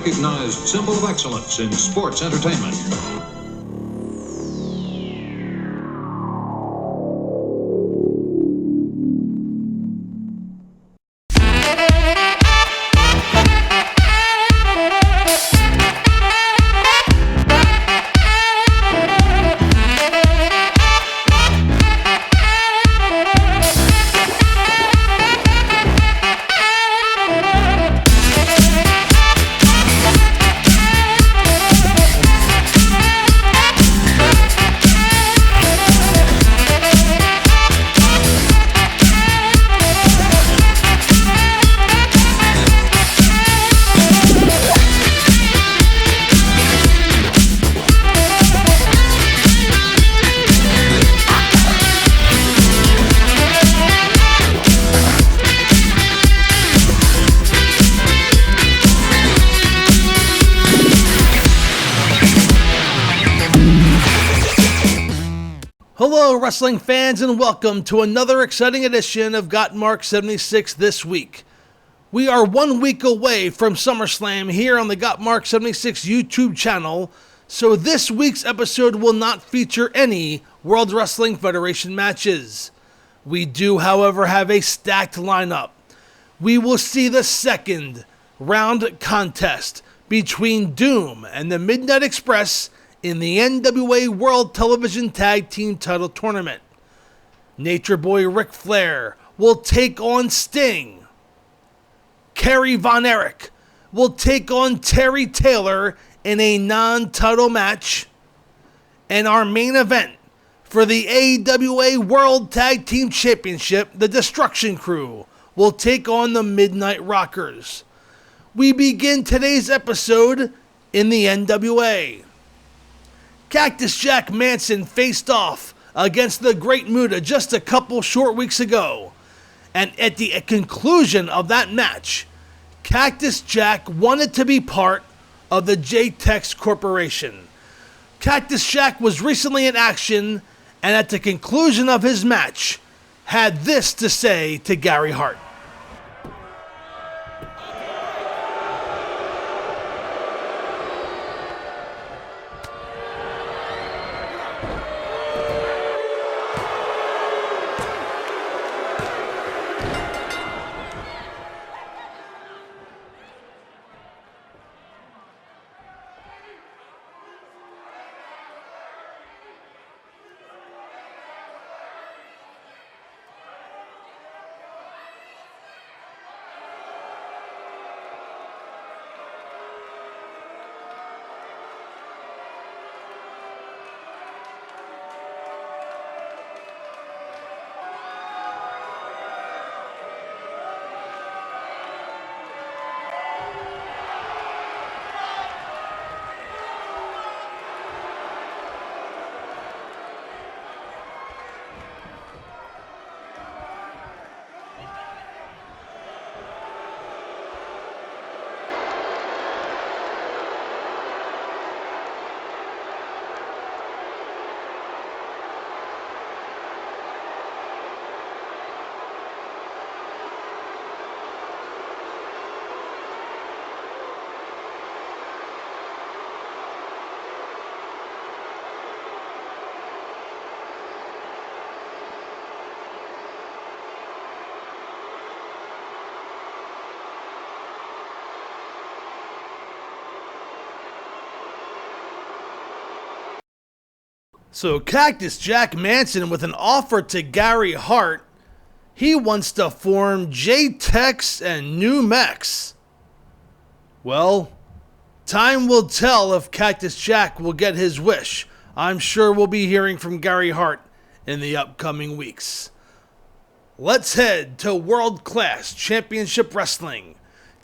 recognized symbol of excellence in sports entertainment. Hello, wrestling fans, and welcome to another exciting edition of Gotmark76 this week. We are 1 week away from SummerSlam here on the Gotmark76 YouTube channel, so this week's episode will not feature any World Wrestling Federation matches. We do, however, have a stacked lineup. We will see the second round contest between Doom and the Midnight Express in the NWA World Television Tag Team Title Tournament. Nature Boy Ric Flair will take on Sting. Kerry Von Erich will take on Terry Taylor in a non-title match. And our main event for the AWA World Tag Team Championship, the Destruction Crew, will take on the Midnight Rockers. We begin today's episode in the NWA. Cactus Jack Manson faced off against the Great Muta just a couple short weeks ago. And at the conclusion of that match, Cactus Jack wanted to be part of the J-Tex Corporation. Cactus Jack was recently in action, and at the conclusion of his match, had this to say to Gary Hart. So Cactus Jack Manson with an offer to Gary Hart. He wants to form J-Tex and New Mex. Well, time will tell if Cactus Jack will get his wish. I'm sure we'll be hearing from Gary Hart in the upcoming weeks. Let's head to World Class Championship Wrestling.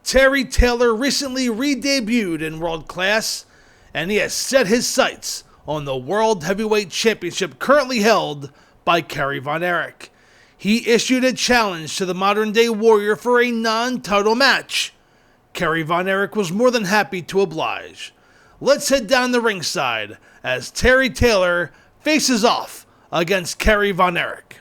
Terry Taylor recently re-debuted in World Class, and he has set his sights on the World Heavyweight Championship currently held by Kerry Von Erich. He issued a challenge to the Modern Day Warrior for a non-title match. Kerry Von Erich was more than happy to oblige. Let's head down the ringside as Terry Taylor faces off against Kerry Von Erich.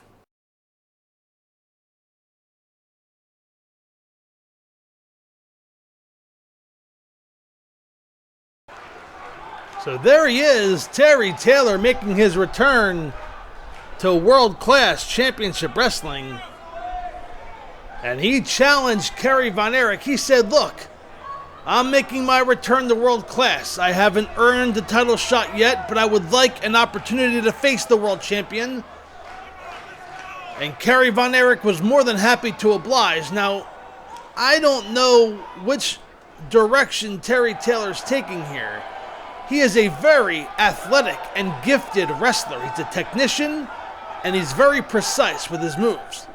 So there he is, Terry Taylor making his return to World Class Championship Wrestling. And he challenged Kerry Von Erich. He said, look, I'm making my return to World Class. I haven't earned the title shot yet, but I would like an opportunity to face the World Champion. And Kerry Von Erich was more than happy to oblige. Now, I don't know which direction Terry Taylor's taking here. He is a very athletic and gifted wrestler. He's a technician, and he's very precise with his moves.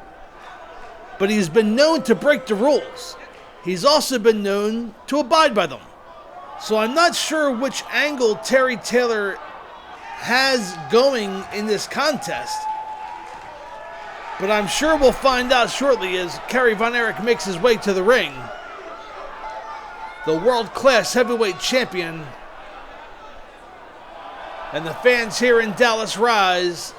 But he's been known to break the rules. He's also been known to abide by them. So I'm not sure which angle Terry Taylor has going in this contest. But I'm sure we'll find out shortly as Kerry Von Erich makes his way to the ring. The world-class heavyweight champion. And the fans here in Dallas rise.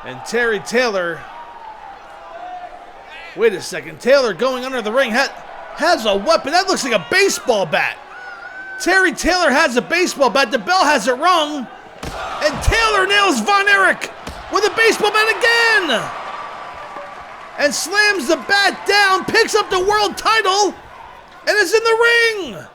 And Terry Taylor, wait a second, Taylor going under the ring has a weapon. That looks like a baseball bat. Terry Taylor has a baseball bat. The bell has it rung. And Taylor nails Von Erich with a baseball bat again. And slams the bat down, picks up the world title, and is in the ring.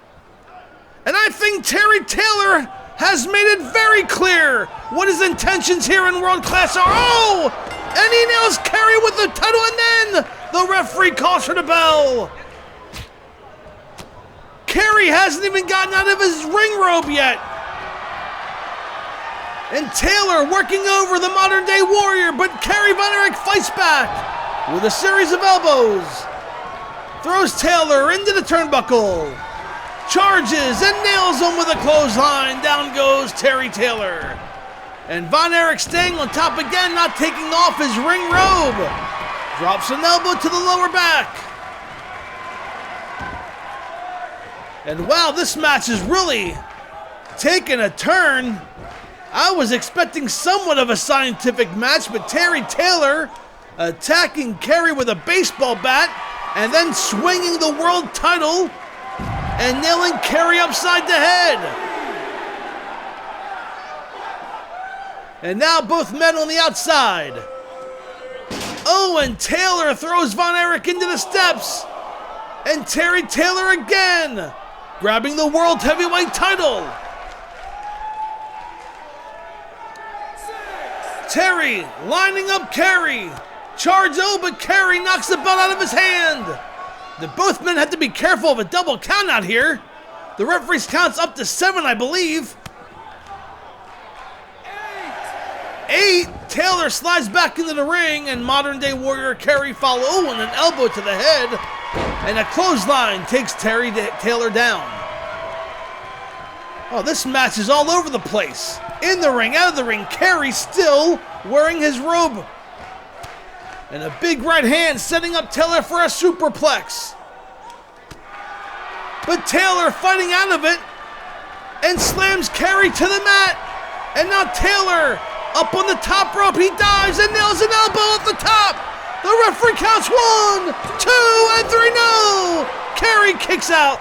And I think Terry Taylor has made it very clear what his intentions here in World Class are. Oh! And he nails Kerry with the title, and then the referee calls for the bell. Kerry hasn't even gotten out of his ring robe yet. And Taylor working over the modern-day warrior, but Kerry Von Erich fights back with a series of elbows. Throws Taylor into the turnbuckle. Charges and nails him with a clothesline. Down goes Terry Taylor. And Von Erich staying on top again, not taking off his ring robe. Drops an elbow to the lower back. And wow, this match is really taking a turn. I was expecting somewhat of a scientific match, but Terry Taylor attacking Kerry with a baseball bat and then swinging the world title and nailing Kerry upside the head. And now both men on the outside. Oh, and Taylor throws Von Erich into the steps. And Terry Taylor again, grabbing the world heavyweight title. Terry lining up Kerry. Charge, but Kerry knocks the belt out of his hand. Both men have to be careful of a double count out here. The referee's counts up to 7, I believe. 8. Taylor slides back into the ring, and modern-day warrior Kerry follows. Oh, and an elbow to the head. And a clothesline takes Taylor down. Oh, this match is all over the place. In the ring, out of the ring, Kerry still wearing his robe. And a big right hand setting up Taylor for a superplex. But Taylor fighting out of it and slams Kerry to the mat. And now Taylor up on the top rope. He dives and nails an elbow at the top. The referee counts 1, 2, and 3. No! Kerry kicks out.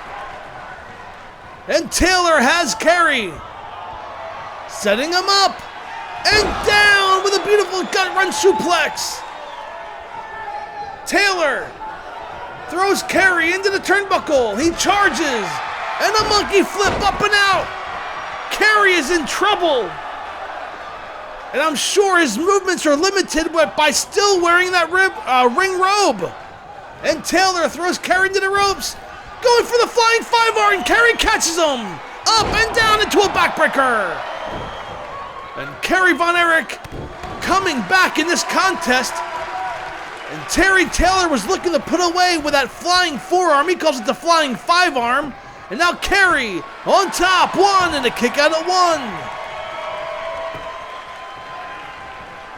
And Taylor has Kerry. Setting him up. And down with a beautiful gut run suplex. Taylor throws Kerry into the turnbuckle. He charges. And a monkey flip up and out. Kerry is in trouble. And I'm sure his movements are limited by still wearing that ring robe. And Taylor throws Kerry into the ropes. Going for the flying 5-arm, and Kerry catches him. Up and down into a backbreaker. And Kerry Von Erich coming back in this contest. And Terry Taylor was looking to put away with that flying 4-arm. He calls it the flying 5-arm. And now Kerry on top. 1 and a kick out at 1.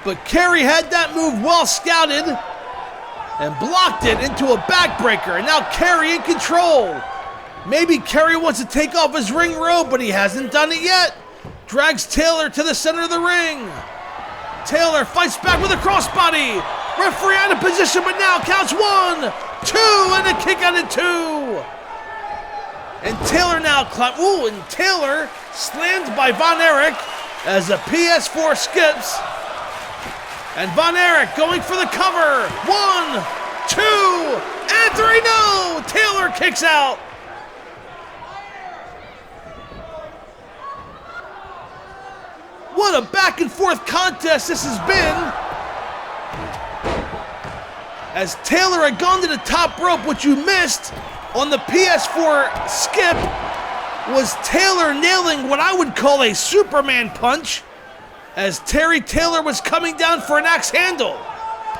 But Kerry had that move well scouted and blocked it into a backbreaker. And now Kerry in control. Maybe Kerry wants to take off his ring robe, but he hasn't done it yet. Drags Taylor to the center of the ring. Taylor fights back with a crossbody. Referee out of position, but now counts 1, 2, and a kick out at 2. And Taylor now and Taylor slammed by Von Erich as the PS4 skips. And Von Erich going for the cover. 1, 2, and 3. No! Taylor kicks out. What a back and forth contest this has been. As Taylor had gone to the top rope, which you missed on the PS4 skip, was Taylor nailing what I would call a Superman punch, as Terry Taylor was coming down for an axe handle,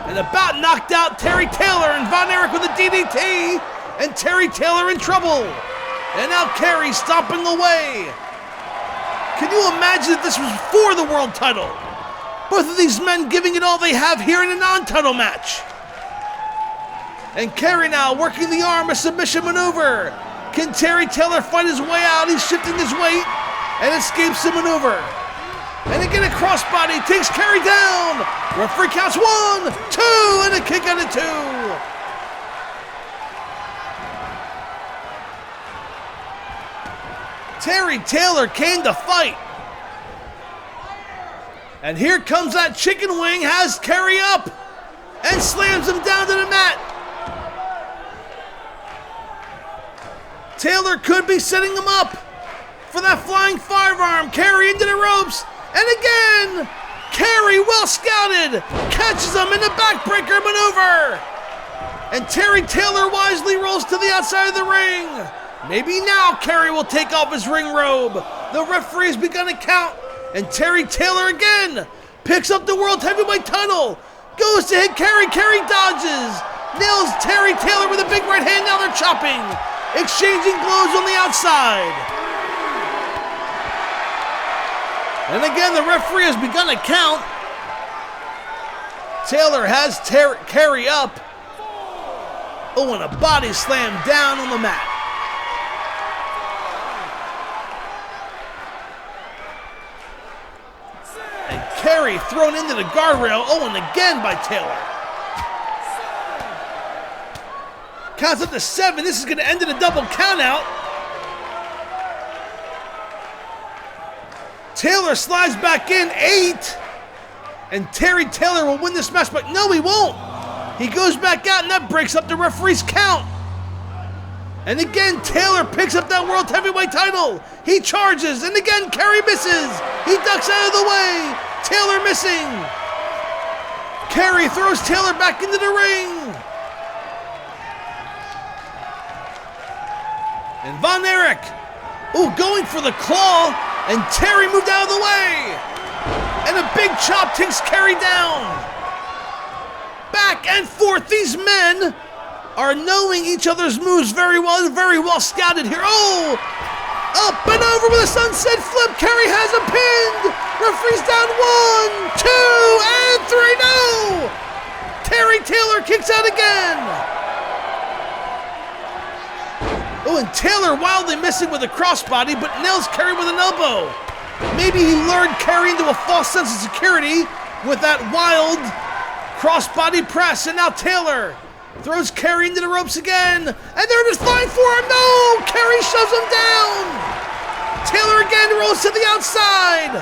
and about knocked out Terry Taylor, and Von Erich with a DDT, and Terry Taylor in trouble. And now Kerry stomping away. Can you imagine if this was for the world title? Both of these men giving it all they have here in a non-title match. And Kerry now working the arm, a submission maneuver. Can Terry Taylor fight his way out? He's shifting his weight and escapes the maneuver. And again a crossbody takes Kerry down. Referee counts 1, 2, and a kick out of 2. Terry Taylor came to fight. And here comes that chicken wing, has Kerry up and slams him down to the mat. Taylor could be setting him up for that flying firearm. Kerry into the ropes. And again, Kerry, well scouted, catches him in the backbreaker maneuver. And Terry Taylor wisely rolls to the outside of the ring. Maybe now Kerry will take off his ring robe. The referee's begun to count. And Terry Taylor again picks up the World Heavyweight title. Goes to hit Kerry. Kerry dodges. Nails Terry Taylor with a big right hand. Now they're chopping. Exchanging blows on the outside. And again, the referee has begun to count. Taylor has Kerry up. Oh, and a body slam down on the mat. And Kerry thrown into the guardrail. Oh, and again by Taylor. Counts up to 7. This is going to end in a double countout. Taylor slides back in 8. And Terry Taylor will win this match, but no, he won't. He goes back out, and that breaks up the referee's count. And again, Taylor picks up that World Heavyweight title. He charges, and again, Kerry misses. He ducks out of the way. Taylor missing. Kerry throws Taylor back into the ring. And Von Erich, going for the claw, and Terry moved out of the way. And a big chop takes Kerry down. Back and forth, these men are knowing each other's moves very well scouted here. Oh, up and over with a sunset flip. Kerry has him pinned. Referee's down 1, 2, and 3. No! Terry Taylor kicks out again. Oh, and Taylor wildly missing with a crossbody, but nails Kerry with an elbow. Maybe he lured Kerry into a false sense of security with that wild crossbody press. And now Taylor throws Kerry into the ropes again. And they're just flying for him. No! Kerry shoves him down. Taylor again rolls to the outside.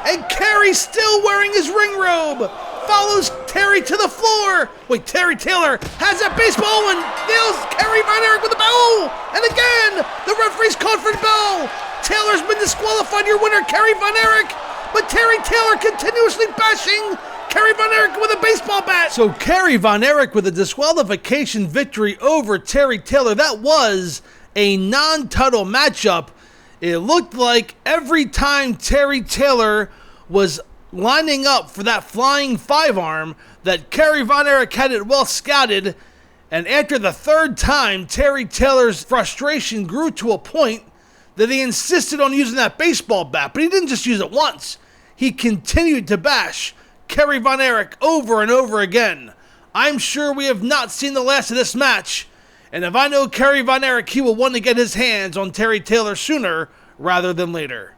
And Kerry still wearing his ring robe. Follows Terry to the floor. Wait, Terry Taylor has that baseball and nails Kerry Von Erich with the bell. And again, the referee's called for the bell. Taylor's been disqualified. Your winner, Kerry Von Erich. But Terry Taylor continuously bashing Kerry Von Erich with a baseball bat. So Kerry Von Erich with a disqualification victory over Terry Taylor. That was a non-title matchup. It looked like every time Terry Taylor was lining up for that flying 5-arm, that Kerry Von Erich had it well scouted, and after the third time, Terry Taylor's frustration grew to a point that he insisted on using that baseball bat, but he didn't just use it once. He continued to bash Kerry Von Erich over and over again. I'm sure we have not seen the last of this match, and if I know Kerry Von Erich, he will want to get his hands on Terry Taylor sooner rather than later.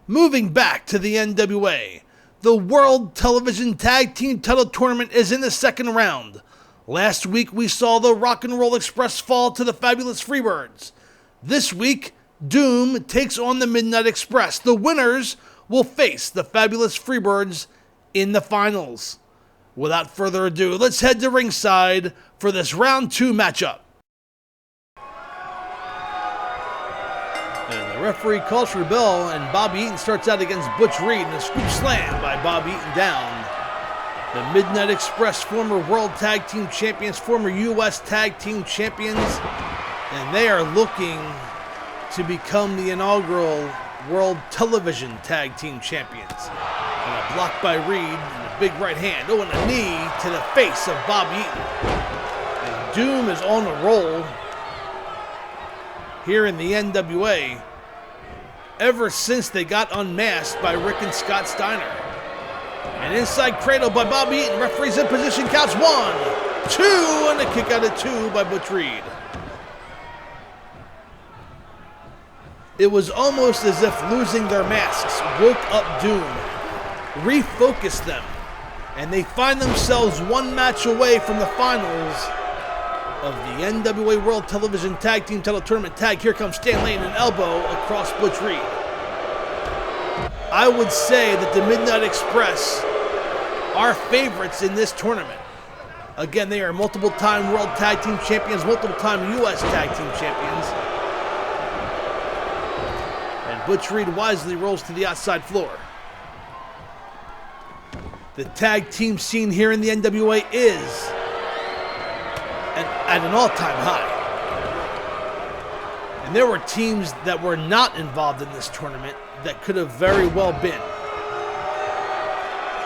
Moving back to the NWA, the World Television Tag Team Title Tournament is in the second round. Last week we saw the Rock and Roll Express fall to the Fabulous Freebirds. This week, Doom takes on the Midnight Express. The winners will face the Fabulous Freebirds in the finals. Without further ado, let's head to ringside for this round 2 matchup. And the referee calls for a bell, and Bobby Eaton starts out against Butch Reed in a scoop slam by Bobby Eaton down. The Midnight Express, former World Tag Team Champions, former U.S. Tag Team Champions, and they are looking to become the inaugural World Television Tag Team Champions. And a block by Reed, and a big right hand. Oh, and a knee to the face of Bobby Eaton. And Doom is on a roll here in the NWA ever since they got unmasked by Rick and Scott Steiner. And inside cradle by Bobby Eaton. Referee's in position, counts 1, 2, and a kick out at 2 by Butch Reed. It was almost as if losing their masks woke up Doom, refocused them, and they find themselves one match away from the finals of the NWA World Television Tag Team Title Tournament tag. Here comes Stan Lane, an elbow across Butch Reed. I would say that the Midnight Express are favorites in this tournament. Again, they are multiple-time World Tag Team Champions, multiple-time U.S. Tag Team Champions. And Butch Reed wisely rolls to the outside floor. The tag team scene here in the NWA is at an all-time high. And there were teams that were not involved in this tournament that could have very well been.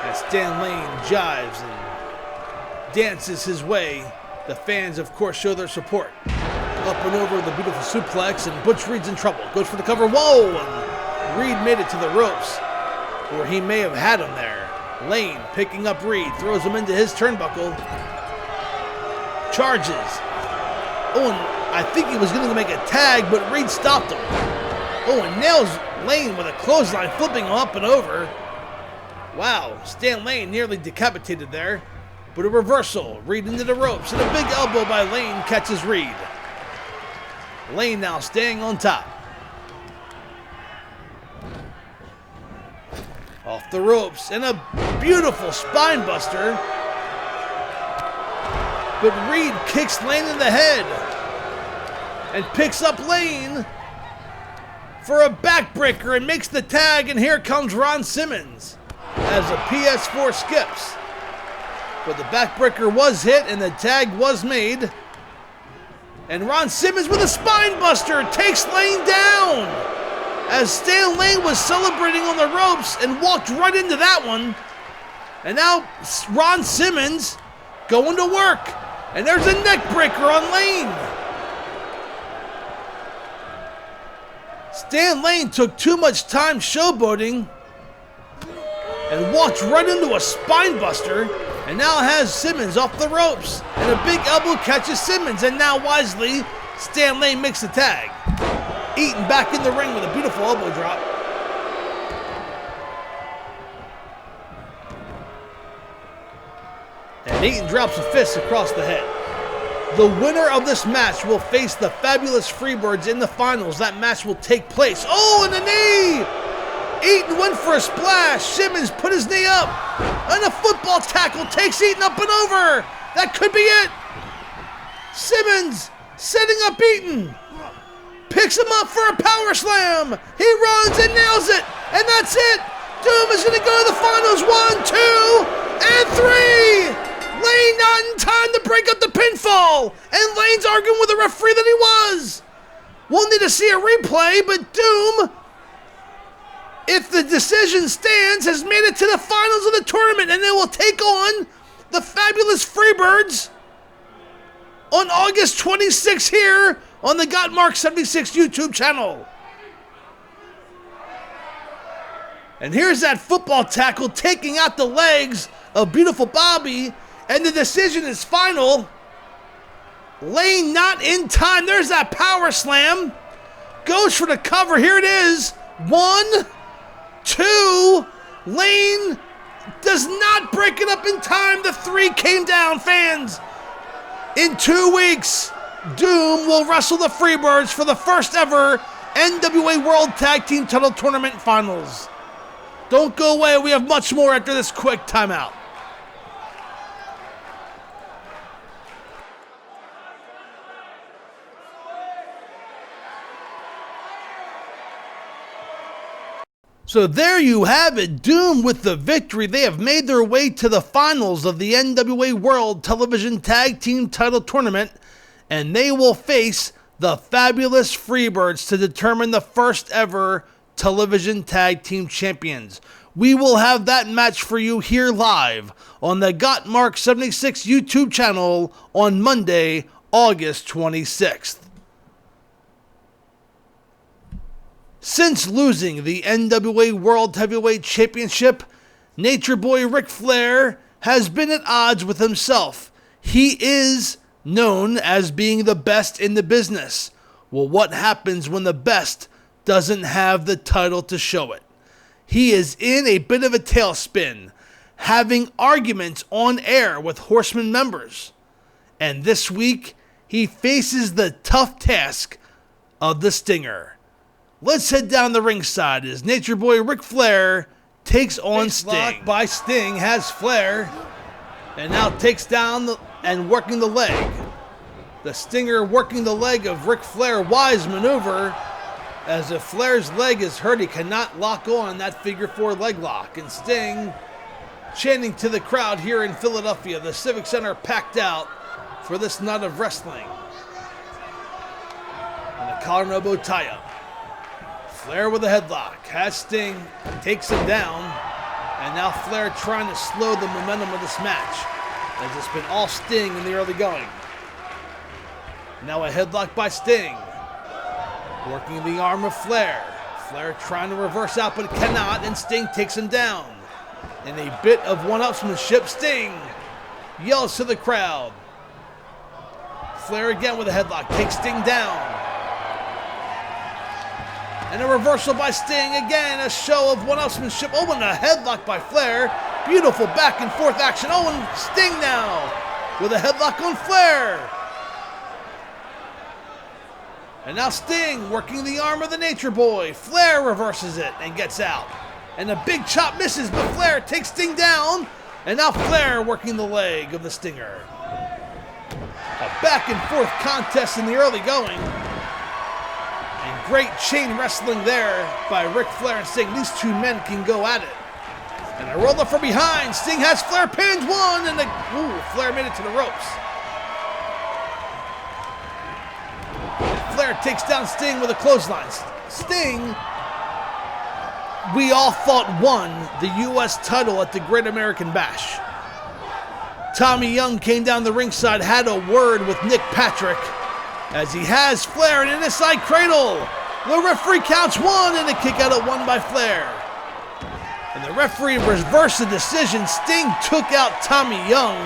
As Stan Lane jives and dances his way, the fans, of course, show their support. Up and over the beautiful suplex, and Butch Reed's in trouble. Goes for the cover. Whoa! And Reed made it to the ropes, where he may have had him there. Lane picking up Reed, throws him into his turnbuckle. Charges. Oh, and I think he was going to make a tag, but Reed stopped him. Oh, and nails Lane with a clothesline, flipping him up and over. Wow, Stan Lane nearly decapitated there. But a reversal. Reed into the ropes, and a big elbow by Lane catches Reed. Lane now staying on top. Off the ropes, and a beautiful spine buster. But Reed kicks Lane in the head and picks up Lane for a backbreaker and makes the tag, and here comes Ron Simmons as a PS4 skips. But the backbreaker was hit and the tag was made. And Ron Simmons with a spine buster takes Lane down as Stan Lane was celebrating on the ropes and walked right into that one. And now Ron Simmons going to work. And there's a neck breaker on Lane. Stan Lane took too much time showboating and walked right into a spine buster, and now has Simmons off the ropes. And a big elbow catches Simmons, and now wisely, Stan Lane makes the tag. Eaton back in the ring with a beautiful elbow drop. And Eaton drops a fist across the head. The winner of this match will face the Fabulous Freebirds in the finals. That match will take place. Oh, and a knee! Eaton went for a splash. Simmons put his knee up. And a football tackle takes Eaton up and over. That could be it. Simmons setting up Eaton. Picks him up for a power slam. He runs and nails it. And that's it. Doom is going to go to the finals. 1, 2, and 3. Lane not in time to break up the pinfall. And Lane's arguing with the referee that he was. We'll need to see a replay, but Doom, if the decision stands, has made it to the finals of the tournament, and they will take on the Fabulous Freebirds on August 26th here on the Gotmark76 YouTube channel. And here's that football tackle taking out the legs of beautiful Bobby, and the decision is final. Lane not in time. There's that power slam. Goes for the cover. Here it is. 1, 2. Lane does not break it up in time. The 3 came down, fans. In 2 weeks, Doom will wrestle the Freebirds for the first ever NWA World Tag Team Title Tournament Finals. Don't go away, we have much more after this quick timeout. So there you have it, Doom with the victory. They have made their way to the finals of the NWA World Television Tag Team Title Tournament, and they will face the Fabulous Freebirds to determine the first ever Television Tag Team Champions. We will have that match for you here live on the Gotmark76 YouTube channel on Monday, August 26th. Since losing the NWA World Heavyweight Championship, Nature Boy Ric Flair has been at odds with himself. He is known as being the best in the business. Well, what happens when the best doesn't have the title to show it? He is in a bit of a tailspin, having arguments on air with Horsemen members. And this week, he faces the tough task of the Stinger. Let's head down the ringside as Nature Boy Ric Flair takes on Sting. Lock by Sting has Flair, and now takes down and working the leg. The Stinger working the leg of Ric Flair. Wise maneuver, as if Flair's leg is hurt, he cannot lock on that figure 4 leg lock. And Sting chanting to the crowd here in Philadelphia, the Civic Center packed out for this night of wrestling. And a collar and elbow tie-up. Flair with a headlock, has Sting, takes him down, and now Flair trying to slow the momentum of this match, as it's been all Sting in the early going. Now a headlock by Sting, working the arm of Flair. Flair trying to reverse out but cannot, and Sting takes him down. In a bit of one-upsmanship, Sting yells to the crowd. Flair again with a headlock, takes Sting down. And a reversal by Sting, again, a show of one-upsmanship. Oh, and a headlock by Flair. Beautiful back and forth action. Oh, and Sting now with a headlock on Flair. And now Sting working the arm of the Nature Boy. Flair reverses it and gets out. And a big chop misses, but Flair takes Sting down. And now Flair working the leg of the Stinger. A back and forth contest in the early going. Great chain wrestling there by Ric Flair and Sting. These two men can go at it. And a roll up from behind. Sting has Flair pinned one, and Flair made it to the ropes. And Flair takes down Sting with a clothesline. Sting, we all thought, won the U.S. title at the Great American Bash. Tommy Young came down the ringside, had a word with Nick Patrick, as he has Flair in an inside cradle. The referee counts 1 and a kick out at 1 by Flair. And the referee reversed the decision. Sting took out Tommy Young,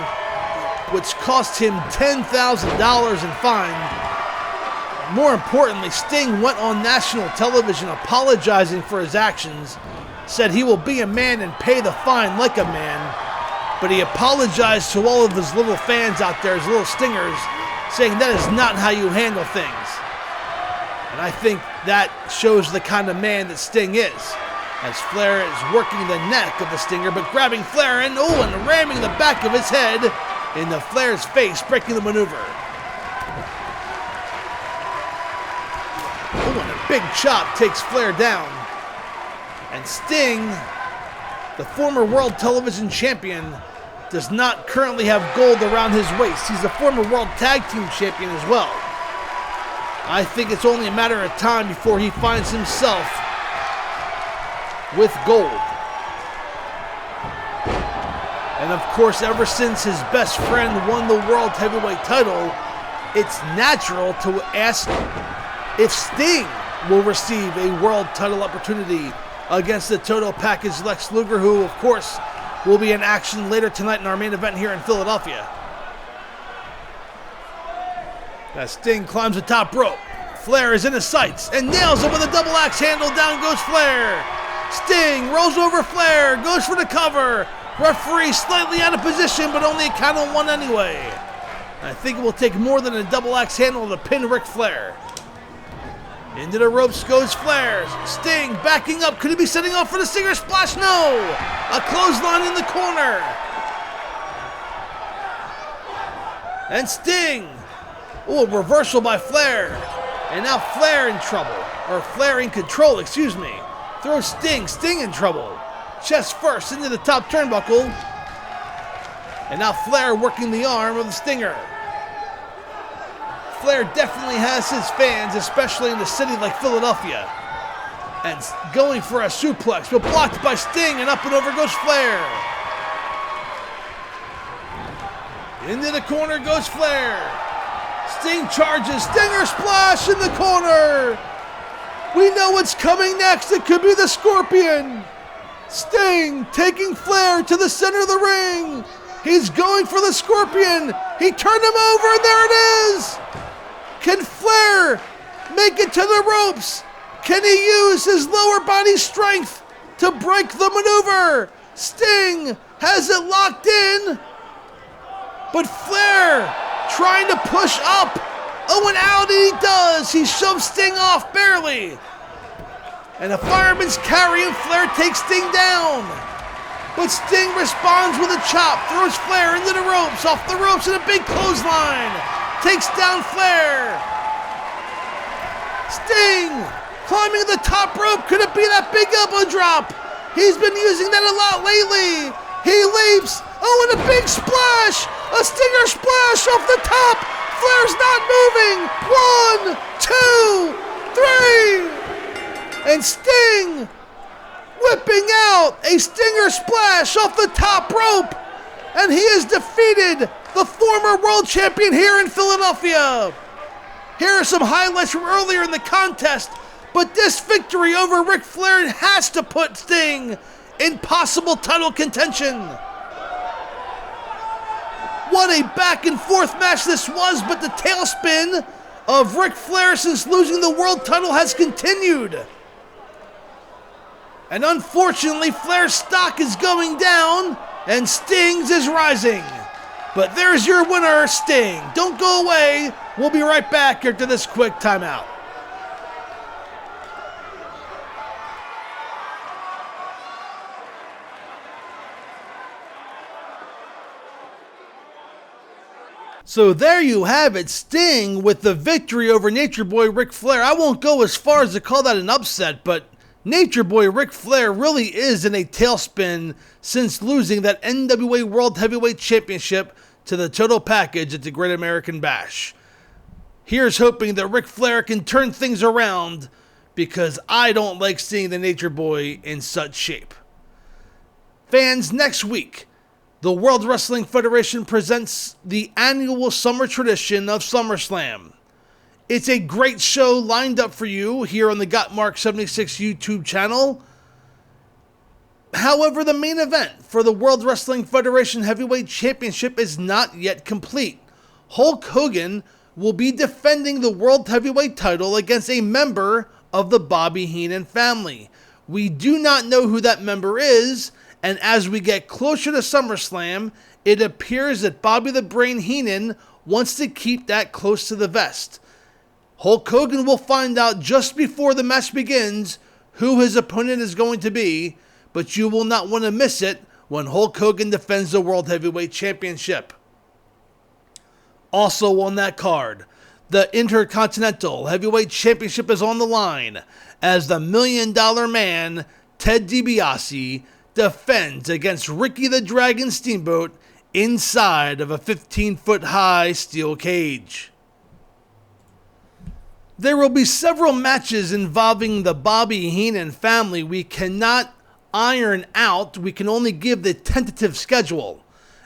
which cost him $10,000 in fine. More importantly, Sting went on national television apologizing for his actions, said he will be a man and pay the fine like a man. But he apologized to all of his little fans out there, his little Stingers, saying that is not how you handle things. And I think that shows the kind of man that Sting is, as Flair is working the neck of the Stinger, but grabbing Flair and ramming the back of his head into Flair's face, breaking the maneuver. And a big chop takes Flair down. And Sting, the former World Television Champion, does not currently have gold around his waist. He's a former World Tag Team Champion as well. I think it's only a matter of time before he finds himself with gold. And of course, ever since his best friend won the World Heavyweight title, it's natural to ask if Sting will receive a world title opportunity against the Total Package Lex Luger, who of course will be in action later tonight in our main event here in Philadelphia. As Sting climbs the top rope, Flair is in his sights and nails him with a double axe handle. Down goes Flair. Sting rolls over Flair, goes for the cover. Referee slightly out of position, but only a count on 1 anyway. I think it will take more than a double axe handle to pin Ric Flair. Into the ropes goes Flair. Sting backing up. Could he be setting off for the Stinger Splash? No! A clothesline in the corner. And Sting. Oh, a reversal by Flair. And now Flair in trouble. Or Flair in control, excuse me. Throws Sting. Sting in trouble. Chest first into the top turnbuckle. And now Flair working the arm of the Stinger. Flair definitely has his fans, especially in a city like Philadelphia. And going for a suplex, but blocked by Sting, and up and over goes Flair. Into the corner goes Flair. Sting charges, Stinger Splash in the corner. We know what's coming next. It could be the Scorpion. Sting taking Flair to the center of the ring. He's going for the Scorpion. He turned him over, and there it is. Can Flair make it to the ropes? Can he use his lower body strength to break the maneuver? Sting has it locked in. But Flair trying to push up. Oh, and out he does. He shoves Sting off barely. And a fireman's carry, and Flair takes Sting down. But Sting responds with a chop, throws Flair into the ropes, off the ropes, and a big clothesline. Takes down Flair. Sting climbing the top rope. Could it be that big elbow drop? He's been using that a lot lately. He leaps. Oh, and a big splash. A Stinger Splash off the top. Flair's not moving. 1, 2, 3. And Sting whipping out a Stinger Splash off the top rope. And he has defeated the former world champion here in Philadelphia. Here are some highlights from earlier in the contest, but this victory over Ric Flair has to put Sting in possible title contention. What a back and forth match this was, but the tailspin of Ric Flair since losing the world title has continued. And unfortunately, Flair's stock is going down, and Sting's is rising. But there's your winner, Sting. Don't go away. We'll be right back after this quick timeout. So there you have it, Sting with the victory over Nature Boy Ric Flair. I won't go as far as to call that an upset, but Nature Boy Ric Flair really is in a tailspin since losing that NWA World Heavyweight Championship to the Total Package at the Great American Bash. Here's hoping that Ric Flair can turn things around, because I don't like seeing the Nature Boy in such shape. Fans, next week, the World Wrestling Federation presents the annual summer tradition of SummerSlam. It's a great show lined up for you here on the Gotmark76 YouTube channel. However, the main event for the World Wrestling Federation Heavyweight Championship is not yet complete. Hulk Hogan will be defending the World Heavyweight title against a member of the Bobby Heenan family. We do not know who that member is, and as we get closer to SummerSlam, it appears that Bobby the Brain Heenan wants to keep that close to the vest. Hulk Hogan will find out just before the match begins who his opponent is going to be, but you will not want to miss it when Hulk Hogan defends the World Heavyweight Championship. Also on that card, the Intercontinental Heavyweight Championship is on the line as the $1 Million Man, Ted DiBiase, defends against Ricky the Dragon Steamboat inside of a 15-foot high steel cage. There will be several matches involving the Bobby Heenan family we cannot iron out. We can only give the tentative schedule,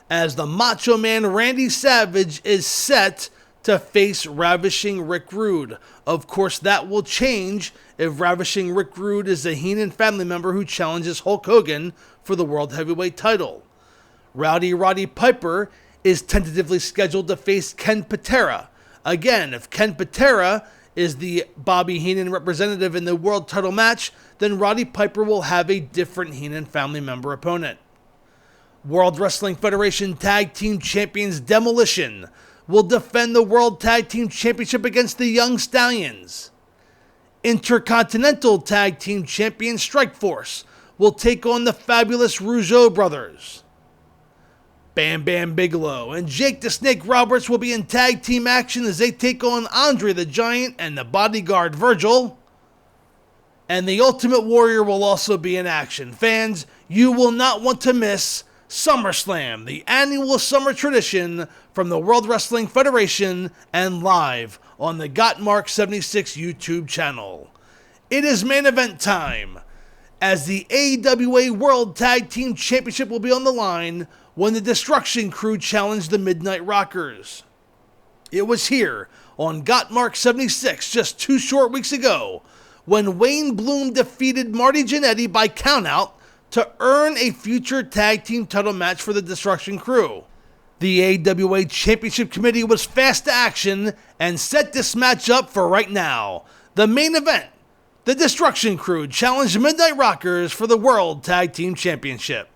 as the Macho Man Randy Savage is set to face Ravishing Rick Rude. Of course, that will change if Ravishing Rick Rude is a Heenan family member who challenges Hulk Hogan for the World Heavyweight title. Rowdy Roddy Piper is tentatively scheduled to face Ken Patera. Again, if Ken Patera is the Bobby Heenan representative in the world title match, then Roddy Piper will have a different Heenan family member opponent. World Wrestling Federation Tag Team Champions Demolition will defend the World Tag Team Championship against the Young Stallions. Intercontinental Tag Team Champion Strikeforce will take on the Fabulous Rougeau Brothers. Bam Bam Bigelow and Jake the Snake Roberts will be in tag team action as they take on Andre the Giant and the Bodyguard Virgil. And the Ultimate Warrior will also be in action. Fans, you will not want to miss SummerSlam, the annual summer tradition from the World Wrestling Federation and live on the Gotmark76 YouTube channel. It is main event time, as the AWA World Tag Team Championship will be on the line when the Destruction Crew challenged the Midnight Rockers. It was here on Gotmark76 just 2 short weeks ago when Wayne Bloom defeated Marty Jannetty by countout to earn a future tag team title match for the Destruction Crew. The AWA Championship Committee was fast to action and set this match up for right now. The main event, the Destruction Crew challenged the Midnight Rockers for the World Tag Team Championship.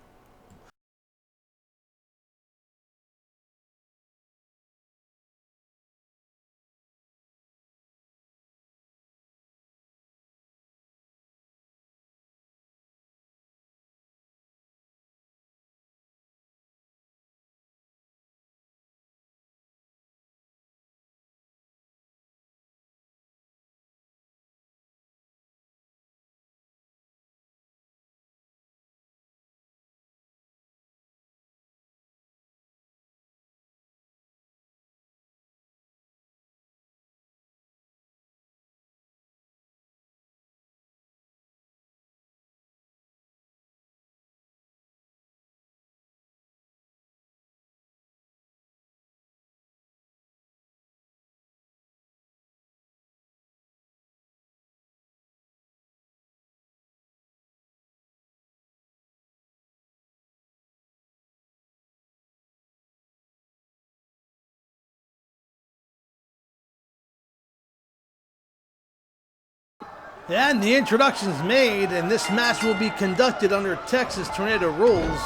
And the introduction's made, and this match will be conducted under Texas Tornado rules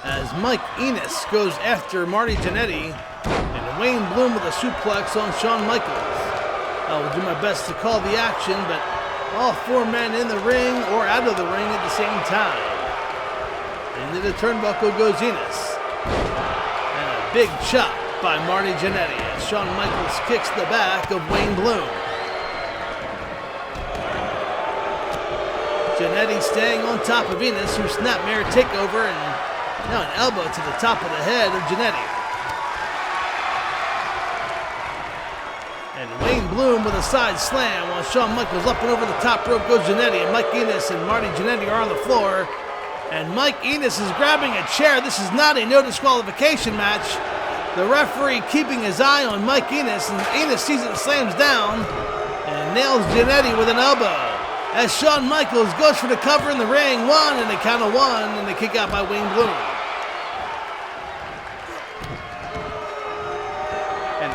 as Mike Enos goes after Marty Jannetty and Wayne Bloom with a suplex on Shawn Michaels. I will do my best to call the action, but all 4 men in the ring or out of the ring at the same time. Into the turnbuckle goes Enos. And a big chop by Marty Jannetty as Shawn Michaels kicks the back of Wayne Bloom. Jannetty staying on top of Enos, who snapmare takeover, and now an elbow to the top of the head of Jannetty. And Wayne Bloom with a side slam while Shawn Michaels up and over the top rope goes Jannetty, and Mike Enos and Marty Jannetty are on the floor. And Mike Enos is grabbing a chair. This is not a no disqualification match. The referee keeping his eye on Mike Enos, and Enos sees it and slams down and nails Jannetty with an elbow. As Shawn Michaels goes for the cover in the ring, 1 and a count of 1, and the kick out by Wayne Bloom. And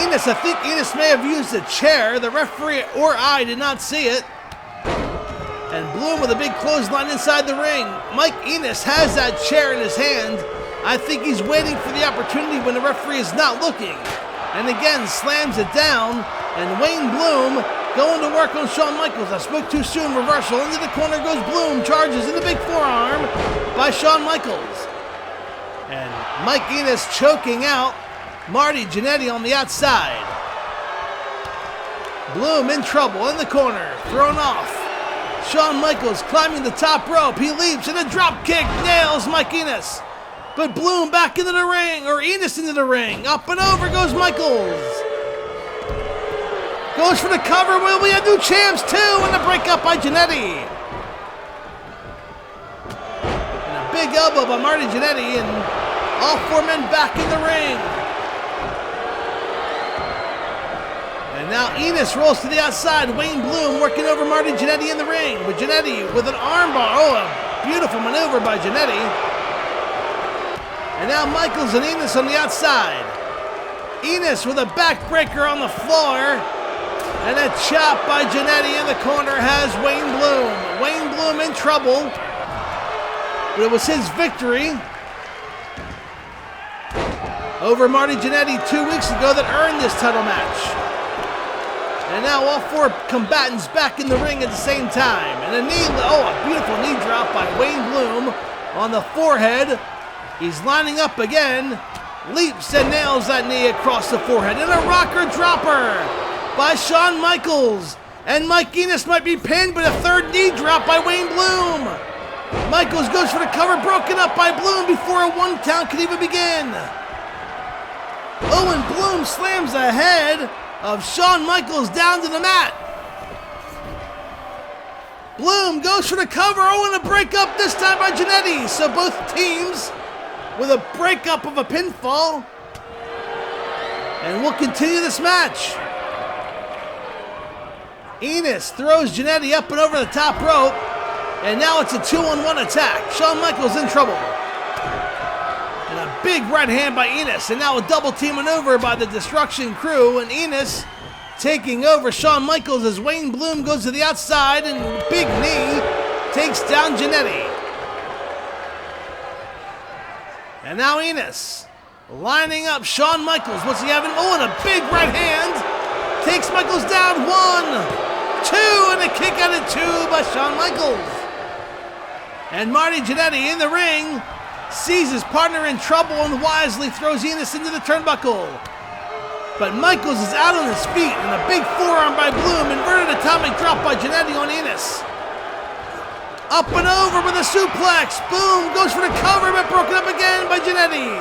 Enos, I think Enos may have used a chair. The referee or I did not see it. And Bloom with a big clothesline inside the ring. Mike Enos has that chair in his hand. I think he's waiting for the opportunity when the referee is not looking. And again, slams it down, and Wayne Bloom going to work on Shawn Michaels. I spoke too soon. Reversal. Into the corner goes Bloom. Charges in the big forearm by Shawn Michaels. And Mike Enos choking out Marty Jannetty on the outside. Bloom in trouble in the corner. Thrown off. Shawn Michaels climbing the top rope. He leaps and a drop kick nails Mike Enos. But Bloom back into the ring. Or Enos into the ring. Up and over goes Michaels. Goes for the cover. Will we have new champs too? And the breakup by Jannetty. And a big elbow by Marty Jannetty. And all 4 men back in the ring. And now Enos rolls to the outside. Wayne Bloom working over Marty Jannetty in the ring. But Jannetty with an armbar. Oh, a beautiful maneuver by Jannetty. And now Michaels and Enos on the outside. Enos with a backbreaker on the floor. And a chop by Jannetty in the corner has Wayne Bloom. Wayne Bloom in trouble. But it was his victory. over Marty Jannetty 2 weeks ago that earned this title match. And now all four combatants back in the ring at the same time. And a beautiful knee drop by Wayne Bloom on the forehead. He's lining up again, leaps and nails that knee across the forehead. And a rocker dropper by Shawn Michaels. And Mike Enos might be pinned, but a third knee drop by Wayne Bloom. Michaels goes for the cover, broken up by Bloom before a 1 count can even begin. And Bloom slams the head of Shawn Michaels down to the mat. Bloom goes for the cover. And a breakup this time by Jannetty. So both teams with a breakup of a pinfall. And we'll continue this match. Enos throws Jannetty up and over the top rope. And now it's a 2-on-1 attack. Shawn Michaels in trouble. And a big right hand by Enos. And now a double team maneuver by the Destruction Crew. And Enos taking over Shawn Michaels as Wayne Bloom goes to the outside. And big knee takes down Jannetty. And now Enos lining up Shawn Michaels. What's he having? And a big right hand takes Michaels down. 1, 2, and a kick out of 2 by Shawn Michaels. And Marty Jannetty in the ring sees his partner in trouble and wisely throws Enos into the turnbuckle. But Michaels is out on his feet and a big forearm by Bloom. Inverted atomic drop by Jannetty on Enos. Up and over with a suplex. Boom, goes for the cover, but broken up again by Jannetty.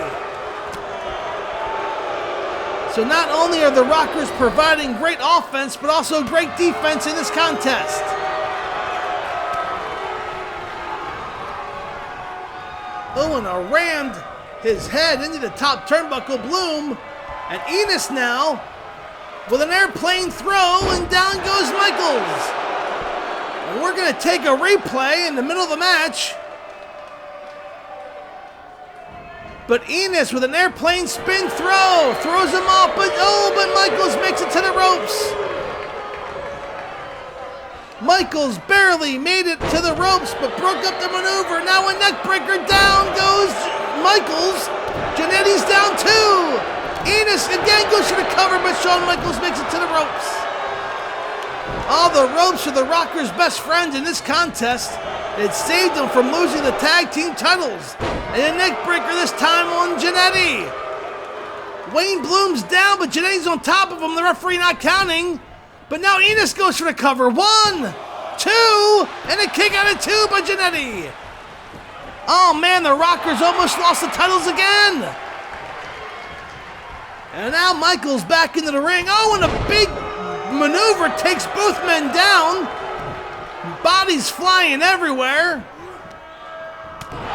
So not only are the Rockers providing great offense, but also great defense in this contest. Owen rammed his head into the top turnbuckle. Bloom and Enos now with an airplane throw, and down goes Michaels. And we're going to take a replay in the middle of the match. But Enos with an airplane spin throw throws him off, but Michaels makes it to the ropes. Michaels barely made it to the ropes, but broke up the maneuver. Now a neckbreaker. Down goes Michaels. Jannetty's down too. Enos again goes for the cover, but Shawn Michaels makes it to the ropes. All the ropes are the Rockers' best friends in this contest. It saved them from losing the tag team titles. And a neckbreaker this time on Jannetty. Wayne Bloom's down, but Jannetty's on top of him. The referee not counting. But now Enos goes for the cover. 1, 2, and a kick out of 2 by Jannetty. Oh man, the Rockers almost lost the titles again. And now Michaels back into the ring. And a big maneuver takes both men down. Bodies flying everywhere.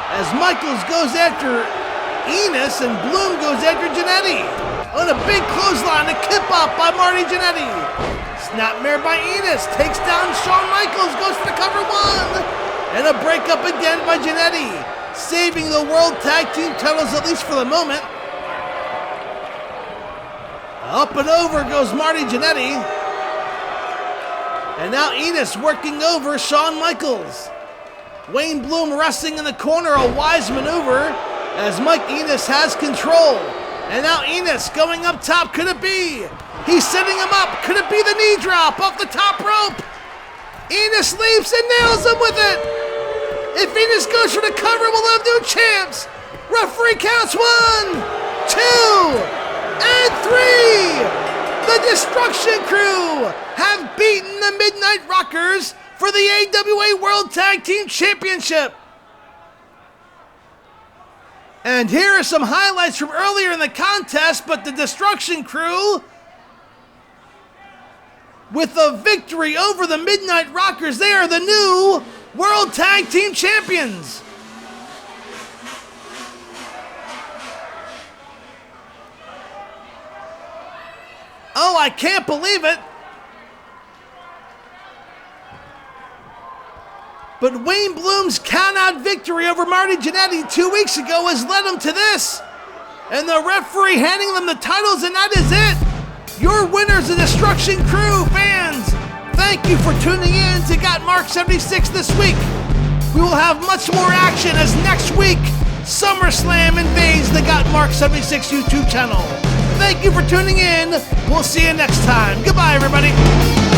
As Michaels goes after Enos and Bloom goes after Jannetty. On a big clothesline, a kip-up by Marty Jannetty. Snapmare by Enos takes down Shawn Michaels, goes for the cover. 1, and a breakup again by Jannetty, saving the World Tag Team titles at least for the moment. Up and over goes Marty Jannetty. And now Enos working over Shawn Michaels. Wayne Bloom wrestling in the corner, a wise maneuver as Mike Enos has control. And now Enos going up top. Could it be? He's setting him up. Could it be the knee drop off the top rope? Enos leaps and nails him with it. If Enos goes for the cover, we'll have new champs. Referee counts 1, 2, and 3. The Destruction Crew have beaten the Midnight Rockers for the AWA World Tag Team Championship. And here are some highlights from earlier in the contest, but the Destruction Crew with a victory over the Midnight Rockers. They are the new World Tag Team Champions. Oh, I can't believe it. But Wayne Bloom's count-out victory over Marty Jannetty 2 weeks ago has led him to this. And the referee handing them the titles, and that is it. Your winners, the Destruction Crew fans. Thank you for tuning in to Gotmark76 this week. We will have much more action as next week SummerSlam invades the Gotmark76 YouTube channel. Thank you for tuning in. We'll see you next time. Goodbye, everybody.